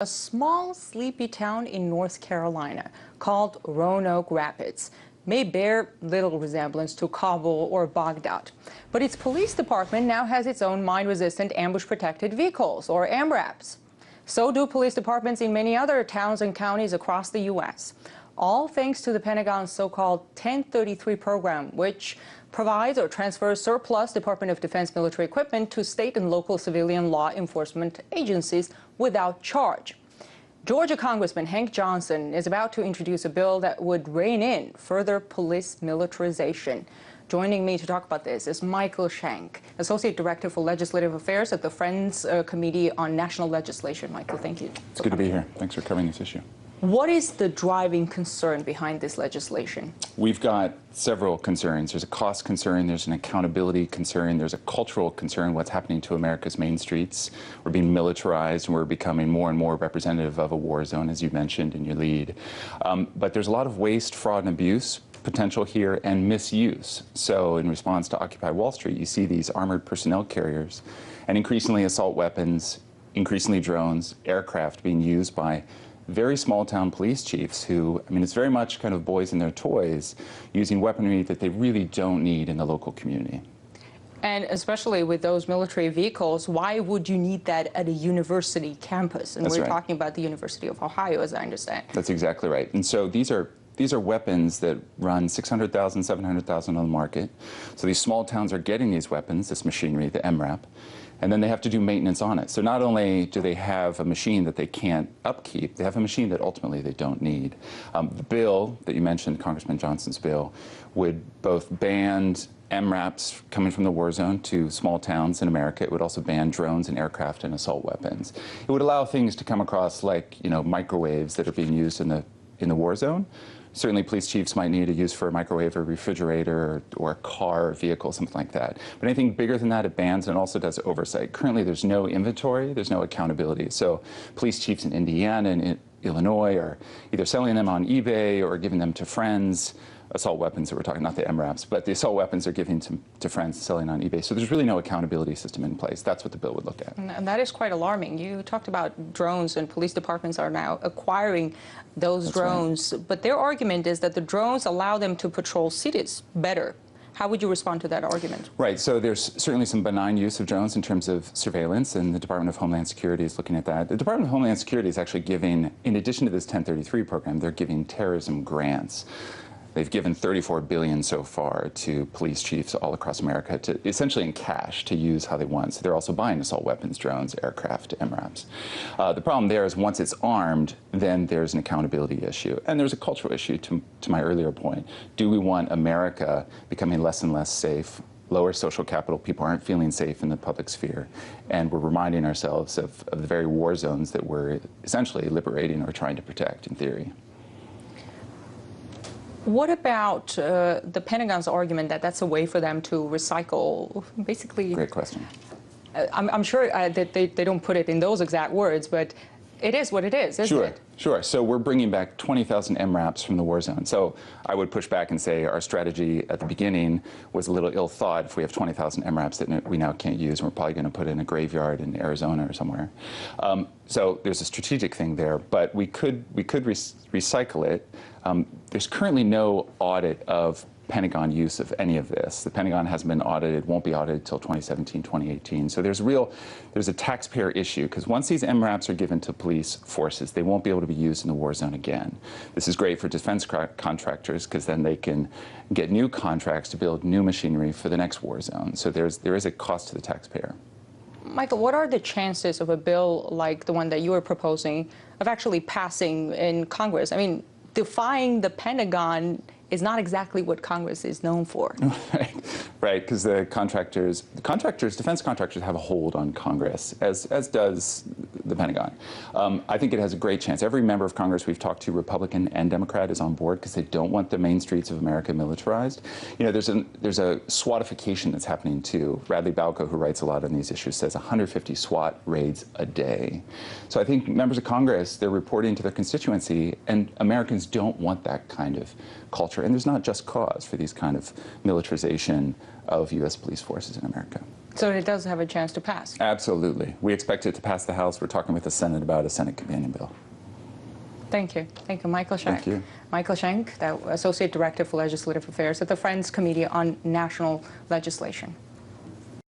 A small, sleepy town in North Carolina called Roanoke Rapids may bear little resemblance to Kabul or Baghdad, but its police department now has its own mine-resistant ambush-protected vehicles, or AMRAPs. So do police departments in many other towns and counties across the U.S., all thanks to the Pentagon's so-called 1033 program, which provides or transfers surplus Department of Defense military equipment to state and local civilian law enforcement agencies without charge. Georgia Congressman Hank Johnson is about to introduce a bill that would rein in further police militarization. Joining me to talk about this is Michael Shank, Associate Director for Legislative Affairs at the Friends Committee on National Legislation. Michael, thank you. It's good to be here. Thanks for covering this issue. What is the driving concern behind this legislation? We've got several concerns. There's a cost concern, there's an accountability concern, there's a cultural concern, what's happening to America's main streets. We're being militarized and we're becoming more and more representative of a war zone, as you mentioned in your lead. But there's a lot of waste, fraud, and abuse potential here, and misuse. So in response to Occupy Wall Street, you see these armored personnel carriers and increasingly assault weapons, increasingly drones, aircraft being used by very small town police chiefs who, I mean, it's very much kind of boys and their toys, using weaponry that they really don't need in the local community. And especially with those military vehicles, why would you need that at a university campus? And That's we're right. talking about the University of Ohio, as I understand. That's exactly right. And so these are weapons that run $600,000, $700,000 on the market. So these small towns are getting these weapons, this machinery, the MRAP, and then they have to do maintenance on it. So not only do they have a machine that they can't upkeep, they have a machine that ultimately they don't need. The bill that you mentioned, Congressman Johnson's bill, would both ban MRAPs coming from the war zone to small towns in America. It would also ban drones and aircraft and assault weapons. It would allow things to come across like, you know, microwaves that are being used in the war zone. Certainly police chiefs might need to use for a microwave or refrigerator or a car or vehicle, something like that. But anything bigger than that, it bans and also does oversight. Currently, there's no inventory, there's no accountability. So police chiefs in Indiana and in Illinois are either selling them on eBay or giving them to friends. Assault weapons that we're talking, not the MRAPs, but the assault weapons are giving to friends selling on eBay. So there's really no accountability system in place. That's what the bill would look at. And that is quite alarming. You talked about drones, and police departments are now acquiring those drones. Right. But their argument is that the drones allow them to patrol cities better. How would you respond to that argument? Right, so there's certainly some benign use of drones in terms of surveillance, and the Department of Homeland Security is looking at that. The Department of Homeland Security is actually giving, in addition to this 1033 program, they're giving terrorism grants. They've given $34 billion so far to police chiefs all across America, to essentially in cash, to use how they want. So they're also buying assault weapons, drones, aircraft, MRAPs. The problem there is once it's armed, then there's an accountability issue. And there's a cultural issue, to my earlier point. Do we want America becoming less and less safe, lower social capital, people aren't feeling safe in the public sphere, and we're reminding ourselves of the very war zones that we're essentially liberating or trying to protect, in theory. What about the Pentagon's argument that that's a way for them to recycle, basically? Great question. I'm sure that they don't put it in those exact words, but it is what it is, isn't it? Sure. So we're bringing back 20,000 MRAPs from the war zone. So I would push back and say our strategy at the beginning was a little ill-thought if we have 20,000 MRAPs that we now can't use, and we're probably going to put in a graveyard in Arizona or somewhere. So there's a strategic thing there, but we could recycle it. There's currently no audit of Pentagon use of any of this. The Pentagon hasn't been audited, won't be audited until 2017, 2018. So there's a taxpayer issue, because once these MRAPs are given to police forces, they won't be able to be used in the war zone again. This is great for defense contractors, because then they can get new contracts to build new machinery for the next war zone. So there is a cost to the taxpayer. Michael, what are the chances of a bill like the one that you are proposing of actually passing in Congress? I mean, defying the Pentagon is not exactly what Congress is known for. Right, because defense contractors have a hold on Congress, as does the Pentagon. I think it has a great chance. Every member of Congress we've talked to, Republican and Democrat, is on board because they don't want the main streets of America militarized. You know, there's a SWATification that's happening too. Radley Balco, who writes a lot on these issues, says 150 SWAT raids a day. So I think members of Congress, they're reporting to their constituency, and Americans don't want that kind of culture. And there's not just cause for these kind of militarization of U.S. police forces in America. So it does have a chance to pass. Absolutely. We expect it to pass the House. We're talking with the Senate about a Senate companion bill. Thank you. Thank you, Michael Schenk. Thank you. Michael Schenk, the Associate Director for Legislative Affairs at the Friends Committee on National Legislation.